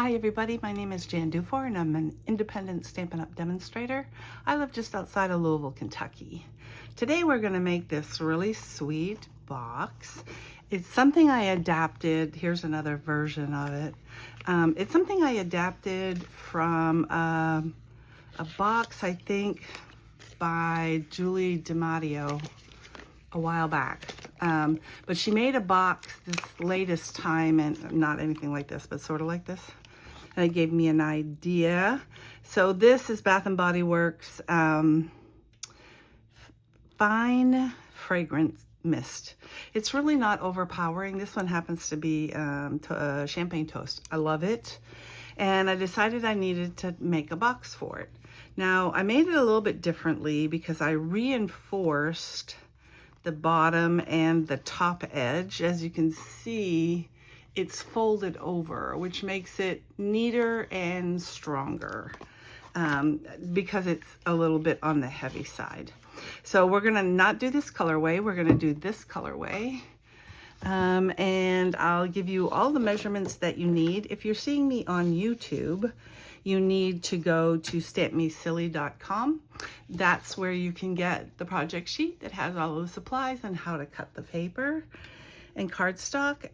Hi everybody, my name is Jan Dufour and I'm an independent Stampin' Up! Demonstrator. I live just outside of Louisville, Kentucky. Today we're going to make this really sweet box. It's something I adapted. Here's another version of it. It's something I adapted from a box, I think, by Julie DiMatteo a while back. But she made a box this latest time, and not anything like this, but sort of like this. And it gave me an idea. So this is Bath & Body Works Fine Fragrance Mist. It's really not overpowering. This one happens to be champagne toast. I love it. And I decided I needed to make a box for it. Now, I made it a little bit differently because I reinforced the bottom and the top edge. As you can see, it's folded over, which makes it neater and stronger because it's a little bit on the heavy side. So we're gonna not do this colorway, we're gonna do this colorway. And I'll give you all the measurements that you need. If you're seeing me on YouTube, you need to go to stampmesilly.com. That's where you can get the project sheet that has all of the supplies and how to cut the paper and cardstock.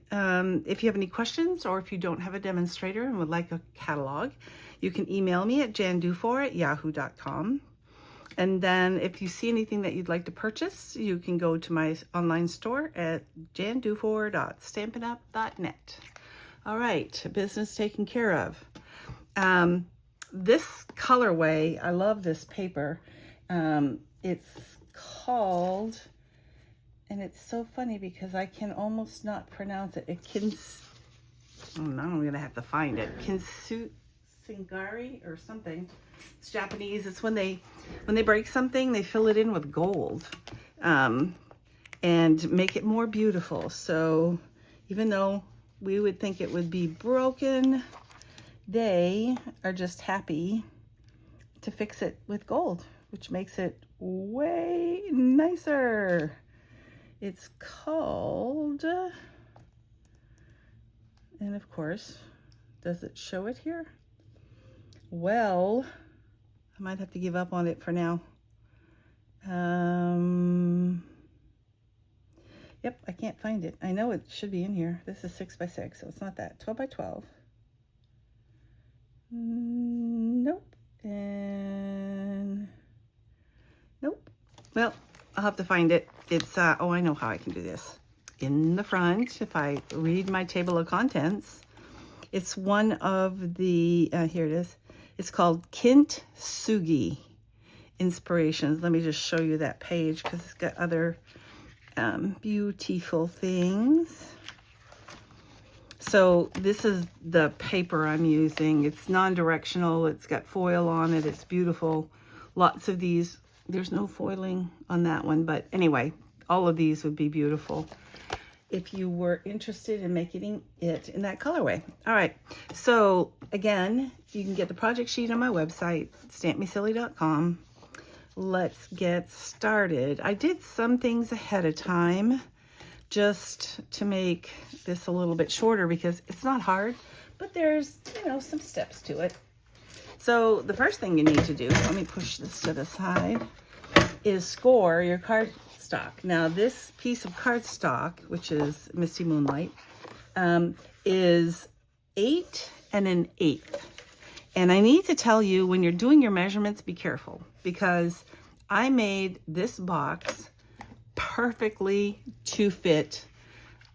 If you have any questions or if you don't have a demonstrator and would like a catalog, you can email me at jandufour@yahoo.com. And then if you see anything that you'd like to purchase, you can go to my online store at jandufour.stampinup.net. All right, business taken care of. This colorway, I love this paper. It's called, and it's so funny because I can almost not pronounce it. Oh, now I'm gonna have to find it. Kintsugi or something. It's Japanese. It's when they break something, they fill it in with gold and make it more beautiful. So even though we would think it would be broken, they are just happy to fix it with gold, which makes it way nicer. It's called, and of course, does it show it here? Well, I might have to give up on it for now. Yep, I can't find it. I know it should be in here. This is 6x6, so it's not that. 12x12. Nope. And nope. Well, I'll have to find it. It's, oh, I know how I can do this. In the front, if I read my table of contents, it's one of the, here it is. It's called Kintsugi Inspirations. Let me just show you that page because it's got other beautiful things. So this is the paper I'm using. It's non-directional. It's got foil on it. It's beautiful. Lots of these. There's no foiling on that one, but anyway, all of these would be beautiful if you were interested in making it in that colorway. All right, so again, you can get the project sheet on my website, stampmesilly.com. Let's get started. I did some things ahead of time just to make this a little bit shorter because it's not hard, but there's, you know, some steps to it. So the first thing you need to do, let me push this to the side, is score your cardstock. Now this piece of cardstock, which is Misty Moonlight, is 8 1/8. And I need to tell you, when you're doing your measurements, be careful because I made this box perfectly to fit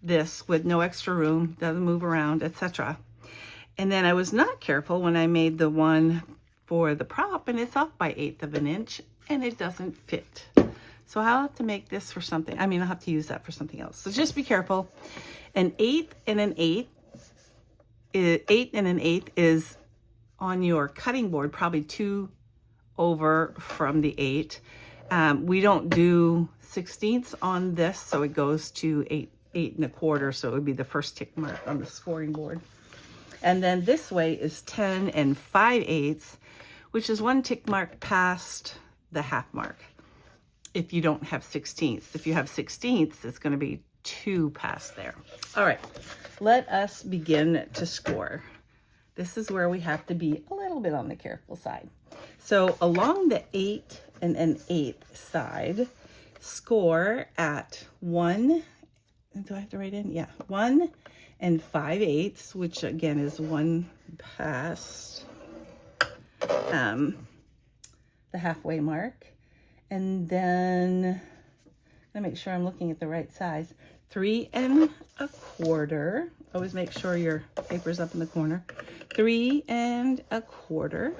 this with no extra room, doesn't move around, etc. And then I was not careful when I made the one for the prop, and it's off by 1/8 inch and it doesn't fit. So I'll have to make this for something. I mean, I'll have to use that for something else. So just be careful. An 8 1/8, 8 1/8 is on your cutting board, probably 2 over from the 8. We don't do 16ths on this, so it goes to 8 1/4, so it would be the first tick mark on the scoring board. And then this way is 10 5/8, which is 1 tick mark past the half mark if you don't have 16ths. If you have 16ths, it's going to be 2 past there. All right, let us begin to score. This is where we have to be a little bit on the careful side. So along the 8 and an 1/8 side, score at 1, do I have to write in? Yeah, 1 and 5/8, which again is 1 past the halfway mark. And then, I make sure I'm looking at the right size, 3 1/4. Always make sure your paper's up in the corner. 3 1/4.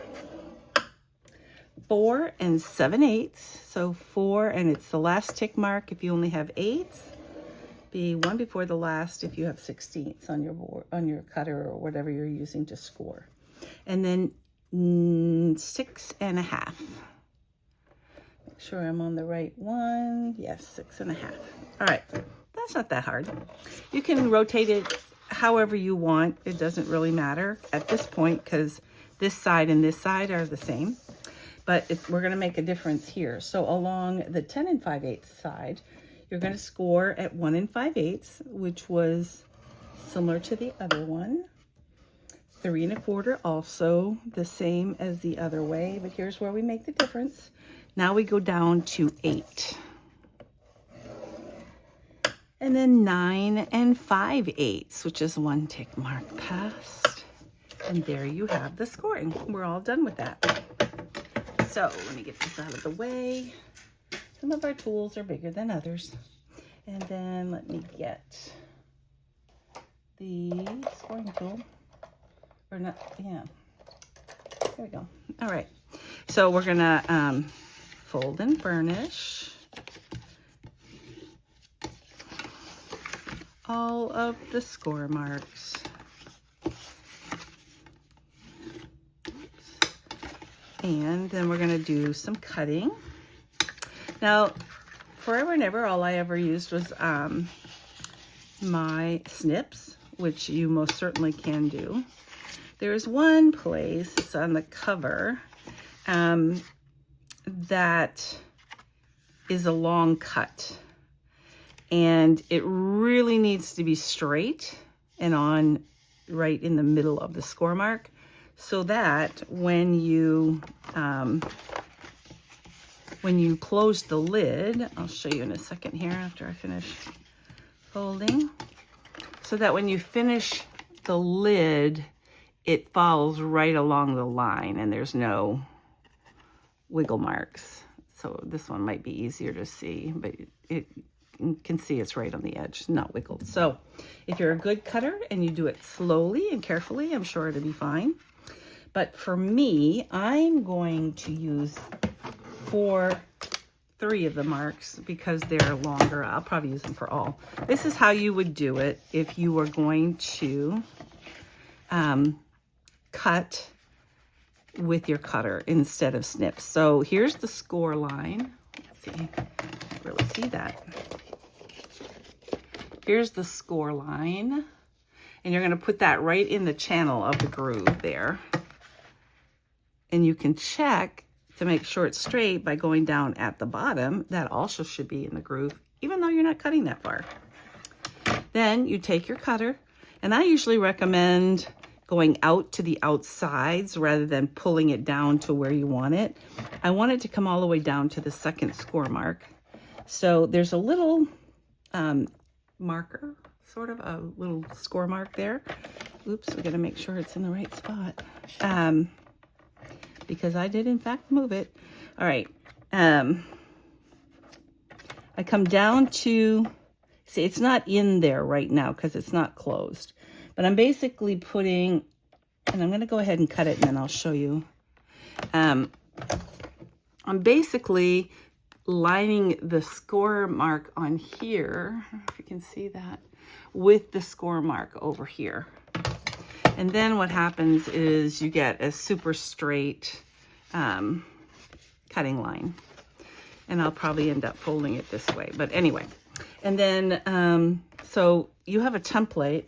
4 7/8. So 4, and it's the last tick mark if you only have 8s. Be one before the last if you have 16ths on your board, on your cutter or whatever you're using to score. And then 6 1/2. Make sure I'm on the right one. Yes, 6 1/2. All right, that's not that hard. You can rotate it however you want. It doesn't really matter at this point because this side and this side are the same. But we're going to make a difference here. So along the 10 5/8 side, you're going to score at 1 5/8, which was similar to the other one. 3 1/4, also the same as the other way, but here's where we make the difference. Now we go down to 8. And then 9 5/8, which is 1 tick mark past. And there you have the scoring. We're all done with that. So let me get this out of the way. Some of our tools are bigger than others. And then let me get the scoring tool. Or not, yeah. There we go. All right. So we're gonna fold and burnish all of the score marks. And then we're going to do some cutting. Now, forever and ever, all I ever used was my snips, which you most certainly can do. There's one place, it's on the cover, that is a long cut. And it really needs to be straight and on right in the middle of the score mark, so that when you close the lid, I'll show you in a second here after I finish folding, so that when you finish the lid, it follows right along the line and there's no wiggle marks. So this one might be easier to see, but you can see it's right on the edge, not wiggled. So if you're a good cutter and you do it slowly and carefully, I'm sure it'll be fine. But for me, I'm going to use 3 of the marks because they're longer. I'll probably use them for all. This is how you would do it if you were going to cut with your cutter instead of snips. So here's the score line. Let's see, really see that. Here's the score line, and you're going to put that right in the channel of the groove there. And you can check to make sure it's straight by going down at the bottom. That also should be in the groove, even though you're not cutting that far. Then you take your cutter, and I usually recommend going out to the outsides rather than pulling it down to where you want it. I want it to come all the way down to the second score mark. So there's a little marker, sort of a little score mark there. Oops, we got to make sure it's in the right spot. Because I did in fact move it. All right. I come down to, see, it's not in there right now because it's not closed. But I'm basically putting, and I'm going to go ahead and cut it and then I'll show you. I'm basically lining the score mark on here, I don't know if you can see that, with the score mark over here. And then what happens is you get a super straight cutting line. And I'll probably end up folding it this way. But anyway, and then, so you have a template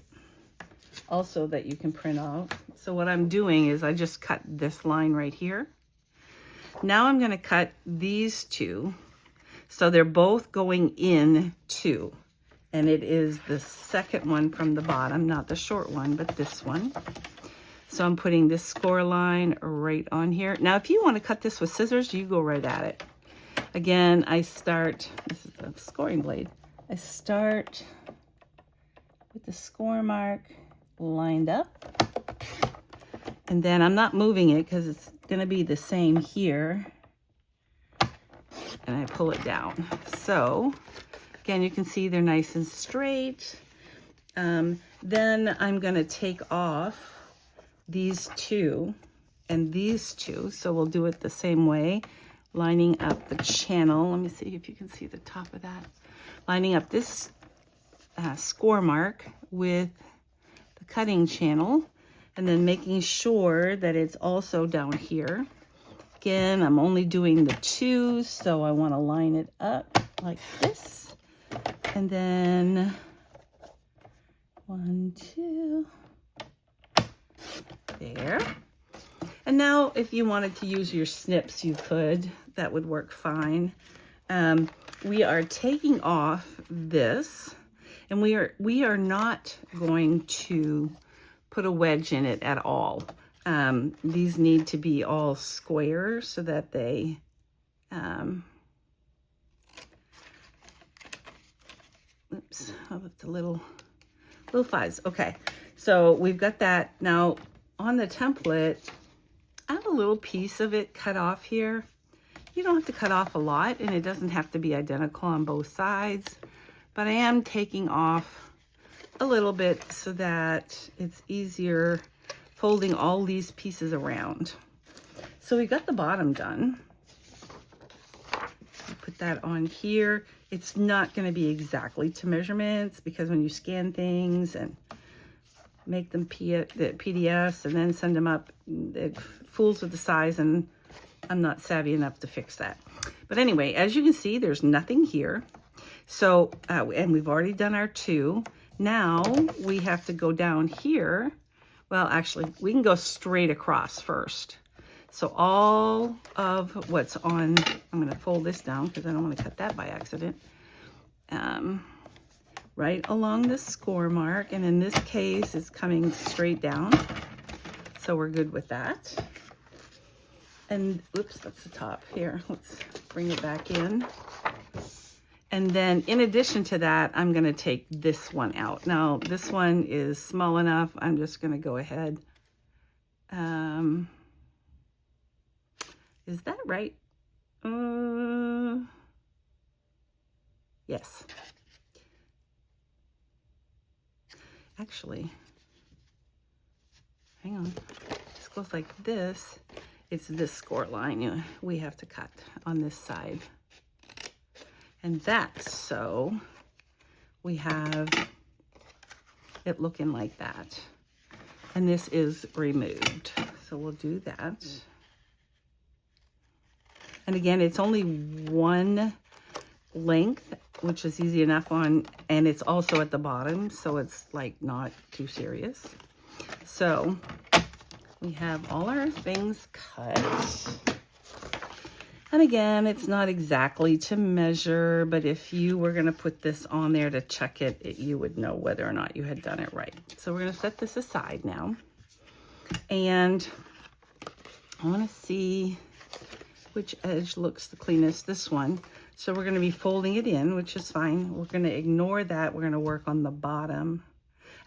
also that you can print out. So what I'm doing is I just cut this line right here. Now I'm going to cut these two. So they're both going in two. And it is the second one from the bottom, not the short one, but this one. So I'm putting this score line right on here. Now, if you want to cut this with scissors, you go right at it. Again, I start, this is a scoring blade. I start with the score mark lined up. And then I'm not moving it because it's going to be the same here. And I pull it down. So, again, you can see they're nice and straight. Then I'm going to take off these two and these two. So we'll do it the same way. Lining up the channel. Let me see if you can see the top of that. Lining up this score mark with the cutting channel, and then making sure that it's also down here. Again, I'm only doing the two, so I want to line it up like this. And then 1, 2, there. And now if you wanted to use your snips, you could. That would work fine. We are taking off this, and we are not going to put a wedge in it at all. These need to be all square so that they oops, I left a little fuzz. Okay, so we've got that. Now on the template, I have a little piece of it cut off here. You don't have to cut off a lot, and it doesn't have to be identical on both sides, but I am taking off a little bit so that it's easier folding all these pieces around. So we got the bottom done. Put that on here. It's not going to be exactly to measurements because when you scan things and make them PDFs and then send them up, it fools with the size, and I'm not savvy enough to fix that. But anyway, as you can see, there's nothing here. So, and we've already done our two. Now we have to go down here. Well, actually, we can go straight across first. So all of what's on, I'm going to fold this down because I don't want to cut that by accident. Right along the score mark, and in this case, it's coming straight down. So we're good with that. And oops, that's the top here. Let's bring it back in. And then in addition to that, I'm going to take this one out. Now, this one is small enough. I'm just going to go ahead. Is that right? Yes. Actually, hang on. This goes like this. It's this score line we have to cut on this side. And that's so we have it looking like that. And this is removed. So we'll do that. And again, it's only one length, which is easy enough on, and it's also at the bottom, so it's like not too serious. So we have all our things cut. And again, it's not exactly to measure, but if you were going to put this on there to check it, you would know whether or not you had done it right. So we're going to set this aside now. And I want to see which edge looks the cleanest. This one. So we're going to be folding it in, which is fine. We're going to ignore that. We're going to work on the bottom.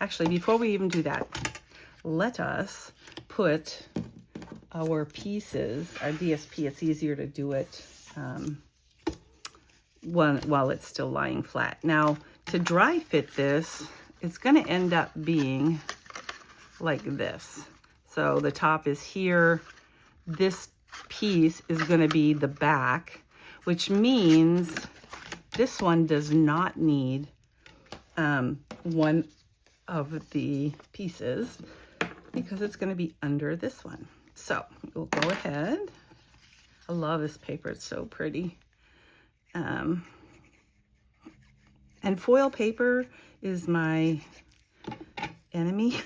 Actually, before we even do that, let us put our pieces, our DSP, it's easier to do it while it's still lying flat. Now, to dry fit this, it's going to end up being like this. So the top is here. This piece is going to be the back, which means this one does not need one of the pieces because it's going to be under this one. So we'll go ahead. I love this paper. It's so pretty. And foil paper is my enemy,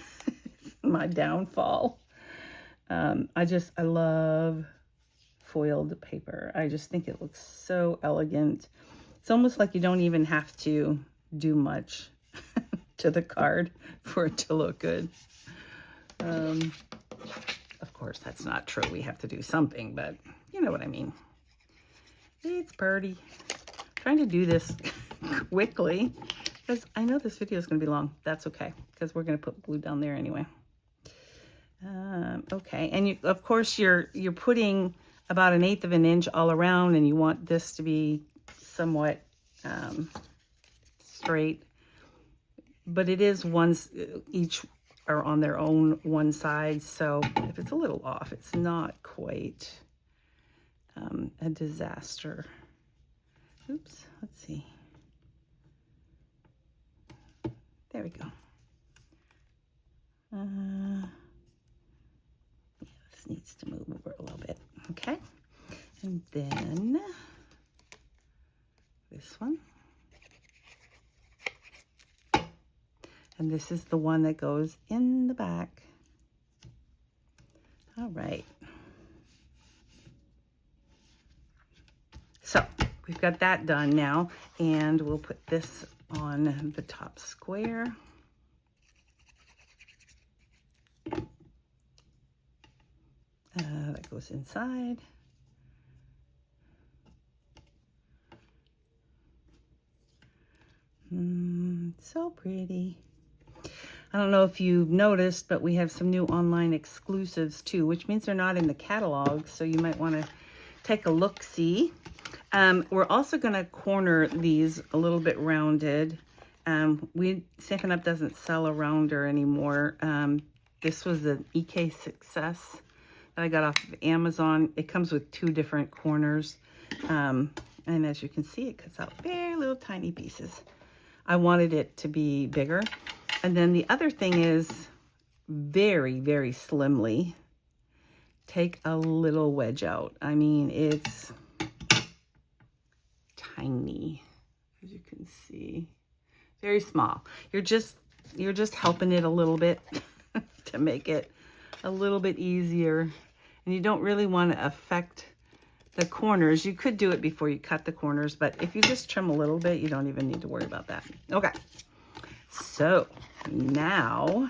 my downfall. I love foiled paper. I just think it looks so elegant. It's almost like you don't even have to do much to the card for it to look good. Of course, that's not true. We have to do something, but you know what I mean. It's pretty. I'm trying to do this quickly because I know this video is going to be long. That's okay because we're going to put glue down there anyway. Okay, and of course you're putting about 1/8 of an inch all around, and you want this to be somewhat straight. But it is each are on their own one side, so if it's a little off, it's not quite a disaster. Oops, let's see. There we go. Yeah, this needs to move over a little bit. Okay, and then this one. And this is the one that goes in the back. All right. So we've got that done now, and we'll put this on the top square. That goes inside. So pretty. I don't know if you've noticed, but we have some new online exclusives too, which means they're not in the catalog, so you might want to take a look-see. We're also going to corner these a little bit rounded. Stampin' Up! Doesn't sell a rounder anymore. This was an EK Success that I got off of Amazon. It comes with 2 different corners, and as you can see, it cuts out very little tiny pieces. I wanted it to be bigger. And then the other thing is very, very slimly take a little wedge out. I mean, it's tiny, as you can see, very small. You're just helping it a little bit to make it a little bit easier. And you don't really want to affect the corners. You could do it before you cut the corners, but if you just trim a little bit, you don't even need to worry about that. Okay. So now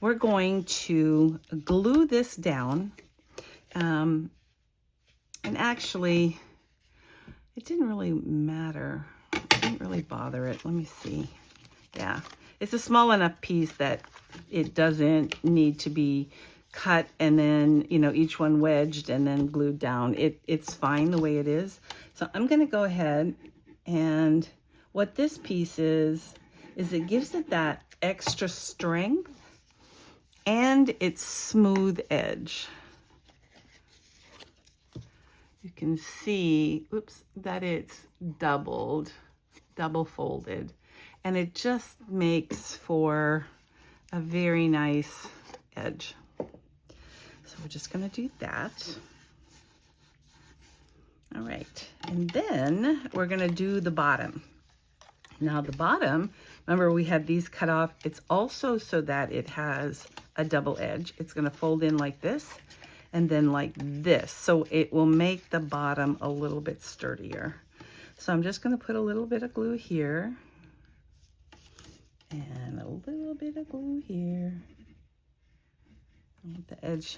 we're going to glue this down. And actually, it didn't really matter. It didn't really bother it. Let me see. Yeah, it's a small enough piece that it doesn't need to be cut and then, you know, each one wedged and then glued down. It's fine the way it is. So I'm going to go ahead, and what this piece is it gives it that extra strength and its smooth edge. You can see, oops, that it's double folded, and it just makes for a very nice edge. So we're just going to do that. All right, and then we're going to do the bottom. Now the bottom, remember we had these cut off. It's also so that it has a double edge. It's going to fold in like this and then like this. So it will make the bottom a little bit sturdier. So I'm just going to put a little bit of glue here and a little bit of glue here. I want the edge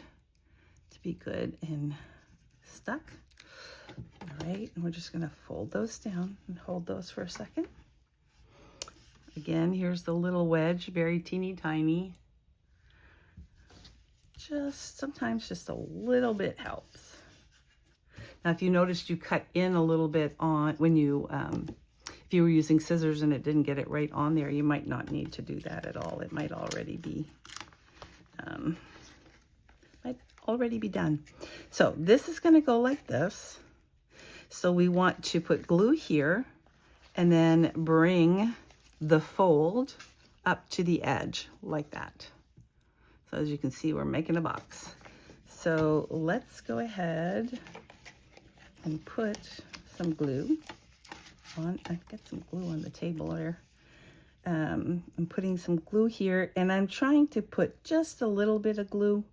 to be good and stuck. All right, and we're just going to fold those down and hold those for a second. Again, here's the little wedge, very teeny tiny. Sometimes just a little bit helps. Now, if you noticed you cut in a little bit on when you, if you were using scissors and it didn't get it right on there, you might not need to do that at all. It might already be, done. So this is going to go like this. So we want to put glue here and then bring the fold up to the edge like that. So as you can see, we're making a box. So let's go ahead and put some glue on. I've got some glue on the table there. I'm putting some glue here, and I'm trying to put just a little bit of glue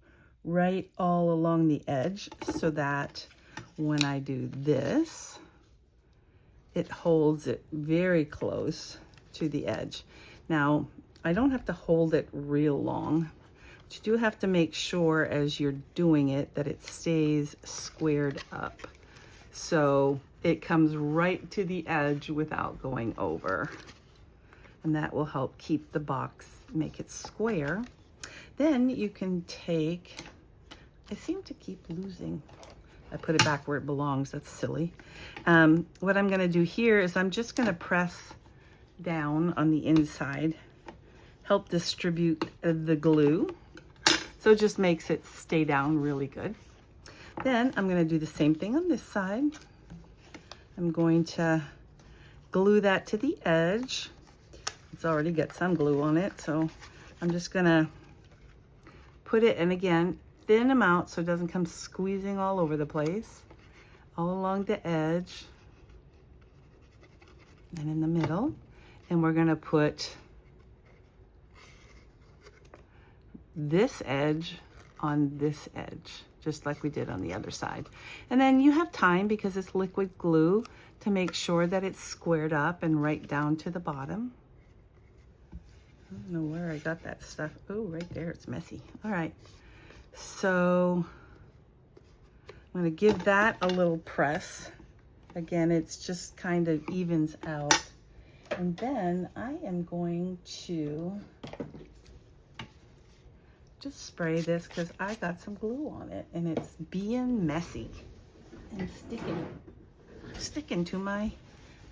right all along the edge so that when I do this, it holds it very close to the edge. Now, I don't have to hold it real long. But you do have to make sure as you're doing it that it stays squared up. So it comes right to the edge without going over. And that will help keep the box, make it square. Then you can take, I seem to keep losing, I put it back where it belongs, that's silly. What I'm gonna do here is I'm just gonna press down on the inside, help distribute the glue. So it just makes it stay down really good. Then I'm gonna do the same thing on this side. I'm going to glue that to the edge. It's already got some glue on it, so I'm just gonna put it, and again, thin amount so it doesn't come squeezing all over the place, all along the edge and in the middle. And we're gonna put this edge on this edge, just like we did on the other side. And then you have time, because it's liquid glue, to make sure that it's squared up and right down to the bottom. I don't know where I got that stuff. Oh, right there, it's messy. All right, so I'm gonna give that a little press. Again, it's just kind of evens out. And then I am going to just spray this because I got some glue on it and it's being messy and sticking to my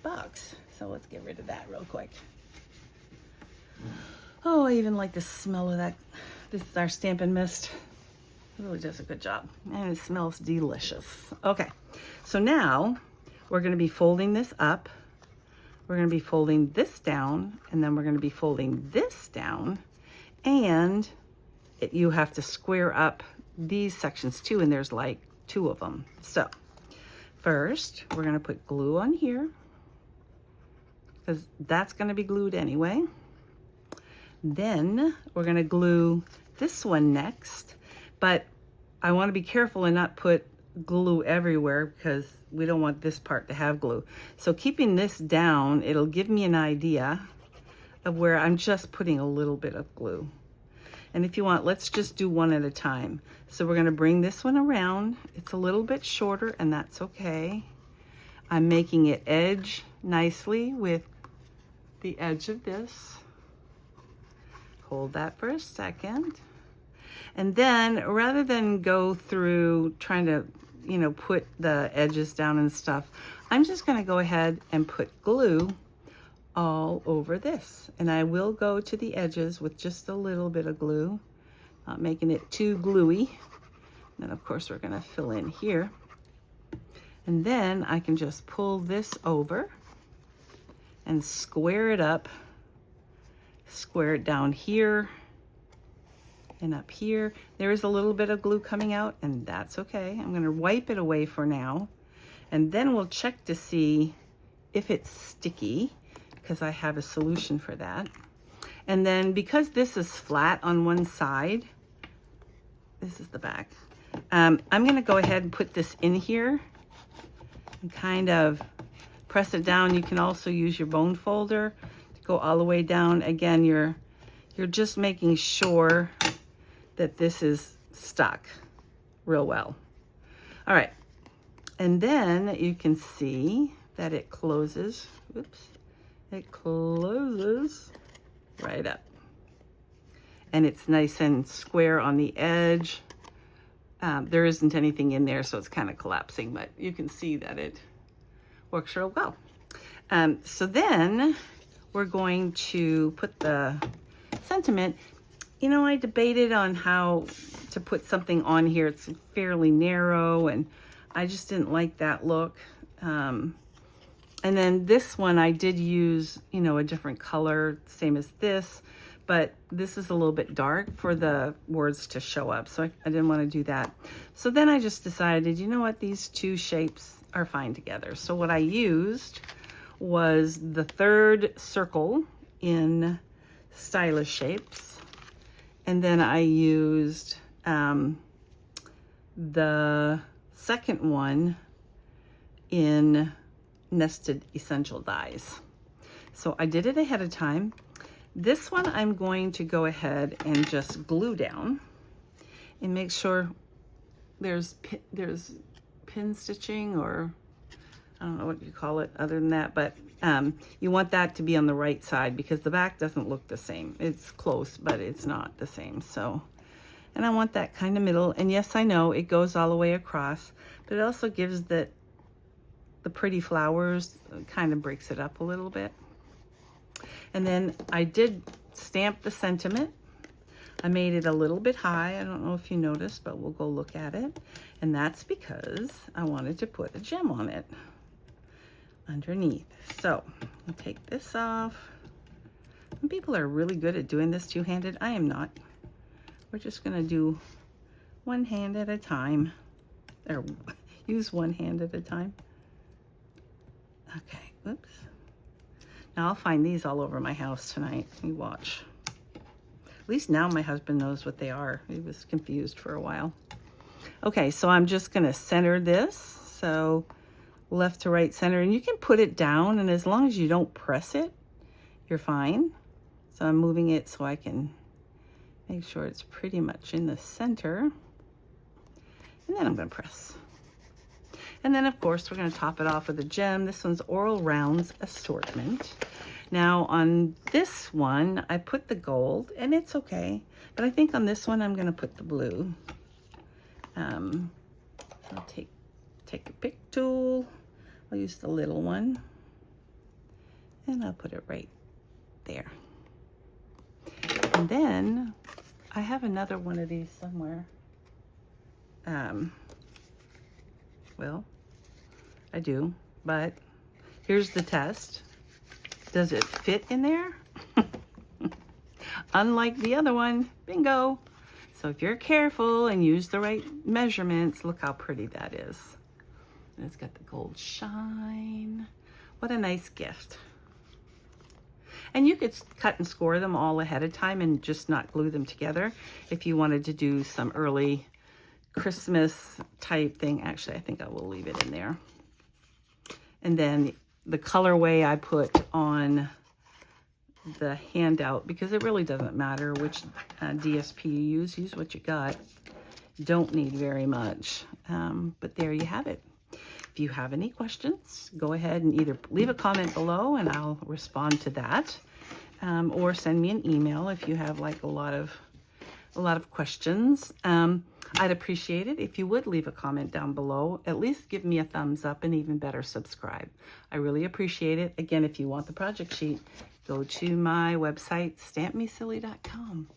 box. So let's get rid of that real quick. Oh, I even like the smell of that. This is our Stampin' Mist. It really does a good job and it smells delicious. Okay, so now we're going to be folding this up. We're going to be folding this down, and then we're going to be folding this down, and you have to square up these sections too, and there's like 2 of them. So first we're going to put glue on here because that's going to be glued anyway. Then we're going to glue this one next, but I want to be careful and not put glue everywhere because we don't want this part to have glue. So keeping this down, it'll give me an idea of where I'm just putting a little bit of glue. And if you want, let's just do one at a time. So we're going to bring this one around. It's a little bit shorter, and that's okay. I'm making it edge nicely with the edge of this. Hold that for a second. And then rather than go through trying to, put the edges down and stuff, I'm just going to go ahead and put glue all over this. And I will go to the edges with just a little bit of glue, not making it too gluey. And then of course we're going to fill in here. And then I can just pull this over and square it up, square it down here and up here. There is a little bit of glue coming out, and that's okay. I'm going to wipe it away for now, and then we'll check to see if it's sticky, because I have a solution for that. And then because this is flat on one side, this is the back, I'm going to go ahead and put this in here and kind of press it down. You can also use your bone folder to go all the way down. Again, you're just making sure that this is stuck real well. All right, and then you can see that it closes. Whoops, it closes right up, and it's nice and square on the edge. There isn't anything in there, so it's kind of collapsing, but you can see that it works real well. So then we're going to put the sentiment. I debated on how to put something on here. It's fairly narrow, and I just didn't like that look. And then this one, I did use, a different color, same as this, but this is a little bit dark for the words to show up, so I didn't want to do that. So then I just decided, these 2 shapes are fine together. So what I used was the 3rd circle in Stylish Shapes. And then I used the 2nd one in Nested Essential Dies. So I did it ahead of time. This one I'm going to go ahead and just glue down. and make sure there's pin stitching, or I don't know what you call it other than that, but you want that to be on the right side because the back doesn't look the same. It's close, but it's not the same. So, and I want that kind of middle. And yes, I know it goes all the way across, but it also gives the pretty flowers, kind of breaks it up a little bit. And then I did stamp the sentiment. I made it a little bit high. I don't know if you noticed, but we'll go look at it. And that's because I wanted to put a gem on it underneath. So I'll take this off. Some people are really good at doing this two-handed. I am not. We're just gonna do one hand at a time, or use one hand at a time. Okay, oops. Now I'll find these all over my house tonight. You watch. At least now my husband knows what they are. He was confused for a while. Okay, so I'm just gonna center this. So left to right center, and you can put it down, and as long as you don't press it, you're fine. So I'm moving it so I can make sure it's pretty much in the center. And then I'm gonna press. And then of course, we're gonna top it off with a gem. This one's Oral Rounds Assortment. Now on this one, I put the gold, and it's okay. But I think on this one, I'm gonna put the blue. I'll take a pick tool. I'll use the little one, and I'll put it right there. And then I have another one of these somewhere. Well, I do, but here's the test. Does it fit in there? Unlike the other one, bingo. So if you're careful and use the right measurements, look how pretty that is. And it's got the gold shine. What a nice gift. And you could cut and score them all ahead of time and just not glue them together if you wanted to do some early Christmas type thing. Actually, I think I will leave it in there. And then the colorway I put on the handout, because it really doesn't matter which DSP you use what you got. Don't need very much, but there you have it. If you have any questions, go ahead and either leave a comment below and I'll respond to that, or send me an email if you have like a lot of questions. I'd appreciate it if you would leave a comment down below. At least give me a thumbs up, and even better, subscribe. I really appreciate it. Again, if you want the project sheet, go to my website, stampmesilly.com.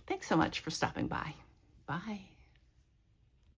Thanks so much for stopping by. Bye.